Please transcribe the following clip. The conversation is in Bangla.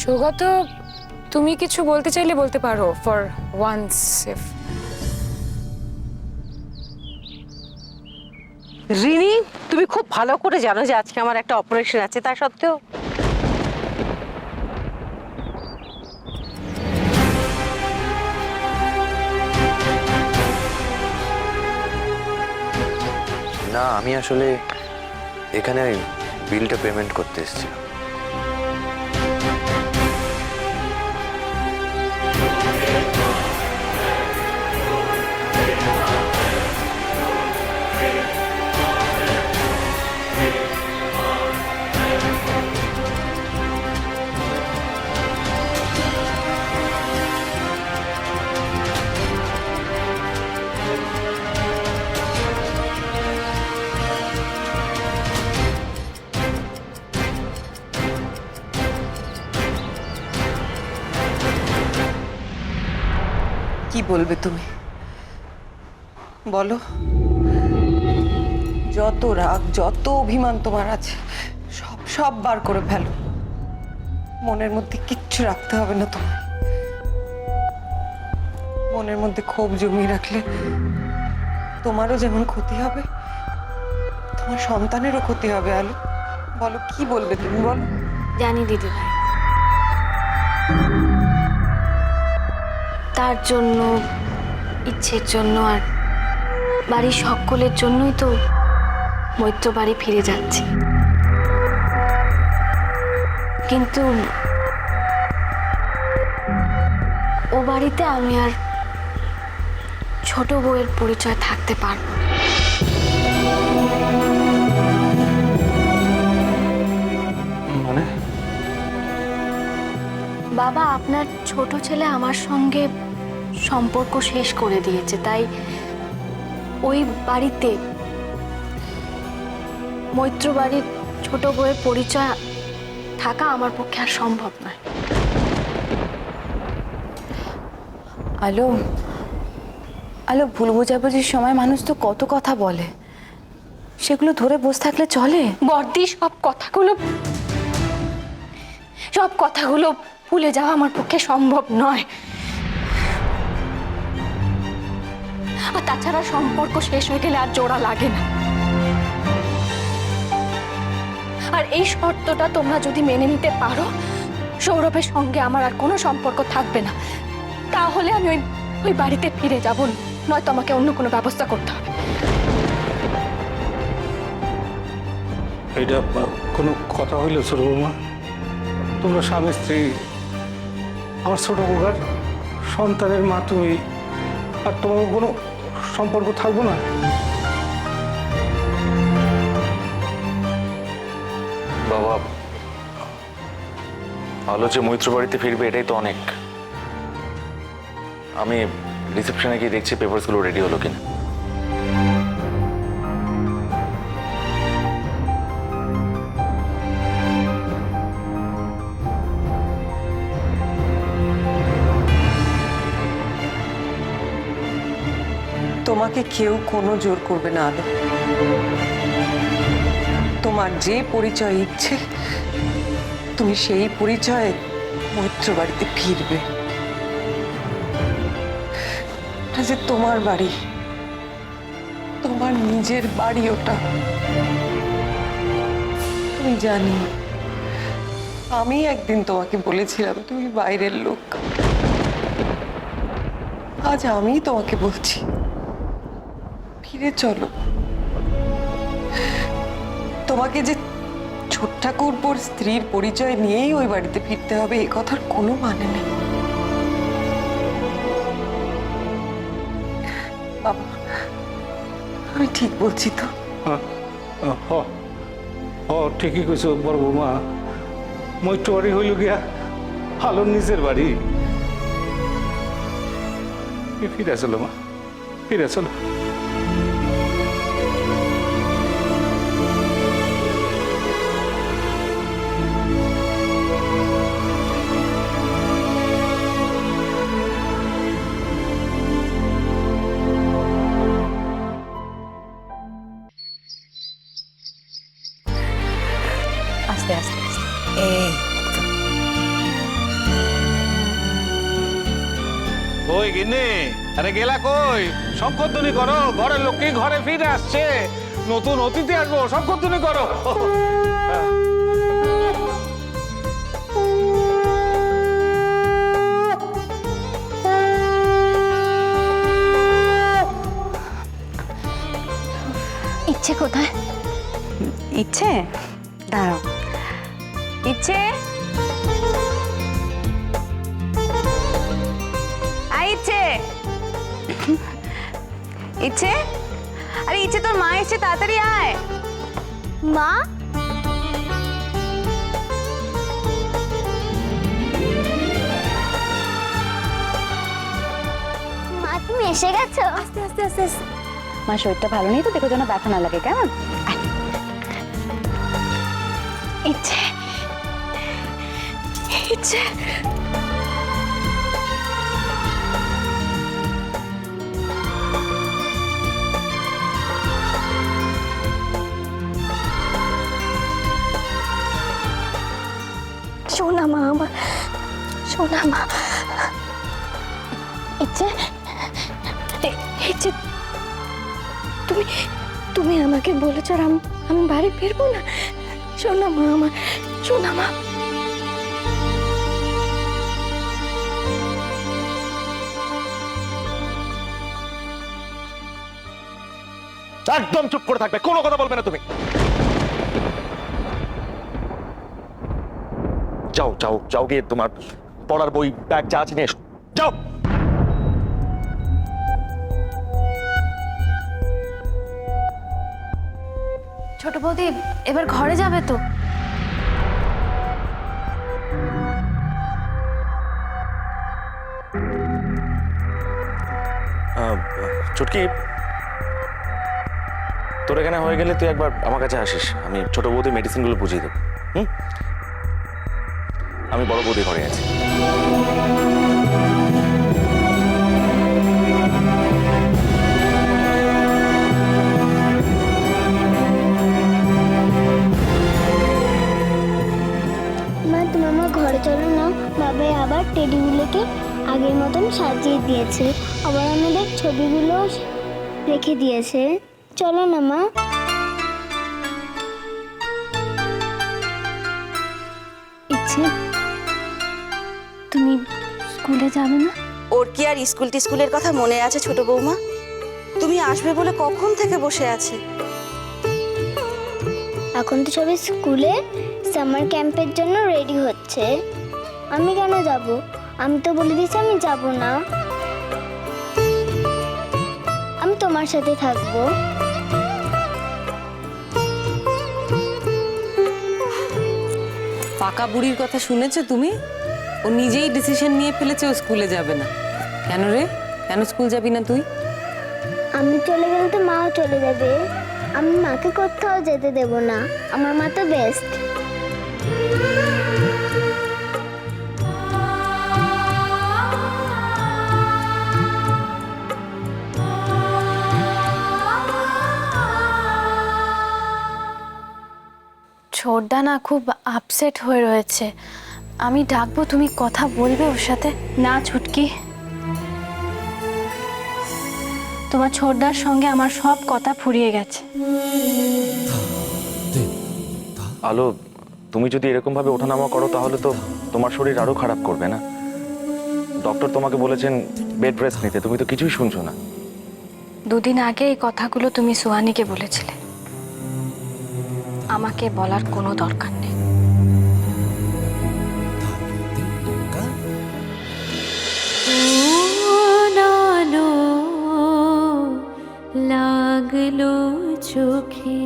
সৌগত, তুমি কিছু বলতে চাইলে বলতে পারো ফর ওয়ান্স। রিনি, তুমি খুব ভালো করে জানো যে আজকে আমার একটা অপারেশন আছে, তা সত্ত্বেও না, আমি আসলে এখানে বিলটা পেমেন্ট করতে এসেছিলাম। কি বলবে তুমি বলো? যত রাগ, যত অভিমান তোমার আছে সব সব বার করে ফেলো। মনের মধ্যে কিচ্ছু রাখতে হবে না তোমার। মনের মধ্যে ক্ষোভ জমিয়ে রাখলে তোমারও যেমন ক্ষতি হবে, তোমার সন্তানেরও ক্ষতি হবে। আলো, বলো কি বলবে তুমি, বলো। জানি দিদিভাই, তার জন্য, ইচ্ছের জন্য আর বাড়ির সকলের জন্যই তো মৈত্র বাড়ি ফিরে যাচ্ছি। কিন্তু ও বাড়িতে আমি আর ছোট বউয়ের পরিচয় থাকতে পারবো না। মানে বাবা, আপনার ছোট ছেলে আমার সঙ্গে সম্পর্ক শেষ করে দিয়েছে, তাই ওই বাড়িতে মৈত্র বাড়ির ছোট বউয়ের পরিচয় থাকা আমার পক্ষে আর সম্ভব নয়। আলো, আলো, ভুল বোঝাবুঝির সময় মানুষ তো কত কথা বলে, সেগুলো ধরে বসে থাকলে চলে? বর্দি, সব কথাগুলো ভুলে যাওয়া আমার পক্ষে সম্ভব নয়। আর তাছাড়া সম্পর্ক শেষ হয়ে গেলে আর জোড়া লাগে না। আর এই শর্তটা তোমরা যদি মেনে নিতে পারো, সৌরভের সঙ্গে আমার আর কোনো সম্পর্ক থাকবে না, তাহলে আমি ওই বাড়িতে ফিরে যাব, নয়তো আমাকে অন্য কোনো ব্যবস্থা করতে হবে। এটা কোনো কথা হইল ছোট বৌমা? তোমরা স্বামী স্ত্রী, আমার ছোট বউকার সন্তানের মা তুমি, আর তোমার কোনো সম্পর্ক থাকবো না? বাবা, আলো যে মৈত্র বাড়িতে ফিরবে এটাই তো অনেক। আমি রিসেপশনে গিয়ে দেখছি পেপারসগুলো রেডি হলো কিনা। তোমাকে কেউ কোনো জোর করবে না আলো। তোমার যে পরিচয় ইচ্ছে তুমি সেই পরিচয়ে মৈত্র বাড়িতে ফিরবে। এটা যে তোমার বাড়ি, তোমার নিজের বাড়ি ওটা। তুমি জানি, আমি একদিন তোমাকে বলেছিলাম তুমি বাইরের লোক। আজ আমি তোমাকে বলছি ফিরে চলো। তোমাকে যে ছোট ঠাকুরপোর স্ত্রীর পরিচয় নিয়েই ওই বাড়িতে ফিরতে হবে এ কথার কোনো মানে নেই। বাবা, আমি ঠিক বলছি তো? ঠিকই কইছো বড় বৌমা। মৈত্র বাড়ি হইল গিয়া আলোর নিজের বাড়ি। ফিরে চলো মা, ফিরে চলো। আস্তে আস্তে আস্তে, এই কই গিন্নি, আরে গেলা কই? শঙ্করধ্বনি করো, ঘরের লোককে ঘরে ফিরে আসছে, নতুন অতিথি আসবো, শঙ্করধ্বনি করো। ইচ্ছে কোথায়? ইচ্ছে, দাঁড়াও। ইচ্ছে, ইচ্ছে, ইচ্ছে, আরে ইচ্ছে, তোর মা এসছে, তাড়াতাড়ি আয়। মা, মা তুমি এসে গেছো? আস্তে আস্তে আস্তে আস্তে। মা শরীরটা ভালো নেই তো, দেখো যেন ব্যথা না লাগে, কেমন? ইচ্ছে, ইচ্ছে, সোনা মা আমার, সোনা মা। ইচ্ছে, ইচ্ছে, তুমি তুমি আমাকে বলেছ আর আমি বাড়ি ফিরবো না? সোনা মা আমার, সোনা মা। একদম চুপ করে থাকবে, কোনো কথা বলবে না তুমি। যাও যাও যাও, গিয়ে তোমার পড়ার বই ব্যাগ যা আছে নিয়ে এসো, যাও। ছোট বৌদি, এবার ঘরে যাবে তো? চুটকি, তোর এখানে হয়ে গেলে তুই একবার আমার কাছে আসিস, আমি ছোট বৌদি মেডিসিনগুলো বুঝিয়ে দেবো। হুম, আমি বড় বৌদি ঘরে আছি। মা, তুমি আমার ঘরে চলো না। বাবা আবার টেডিগুলোকে আগের মতন সাজিয়ে দিয়েছে, আবার আমাদের ছবিগুলো রেখে দিয়েছে। চলো না মা। ইচ্ছে, তুমি স্কুলে যাবে না? ওর কি আর স্কুলের কথা মনে আছে ছোট বৌমা? তুমি আসবে বলে কখন থেকে বসে আছে। এখন তো সবাই স্কুলে সামার ক্যাম্পের জন্য রেডি হচ্ছে, আমি কেন যাব? আমি তো বলে দিয়েছি আমি যাব না, আমি তোমার সাথে থাকবো। পাকা বুড়ির কথা শুনেছো তুমি? ও নিজেই ডিসিশন নিয়ে ফেলেছে ও স্কুলে যাবে না। কেন রে, কেন স্কুল যাবি না তুই? আমি চলে গেলে তো মাও চলে যাবে, আমি মাকে কোথাও যেতে দেব না, আমার মা তো বেস্ট। ছোটদা না খুব আপসেট হয়ে রয়েছে, আমি ডাকবো, তুমি কথা বলবে ওর সাথে? না ছুটকি, তোমার ছোটদার সঙ্গে আমার সব কথা ফুরিয়ে গেছে। আলো, তুমি যদি এরকম ভাবে ওঠানামা করো তাহলে তো তোমার শরীর আরো খারাপ করবে না? ডক্টর তোমাকে বলেছেন বেড রেস্ট নিতে, তুমি তো কিছুই শুনছো না। দুদিন আগে এই কথাগুলো তুমি সুহানিকে বলেছিলে, আমাকে বলার কোনো দরকার নেই। লাগলো চোখে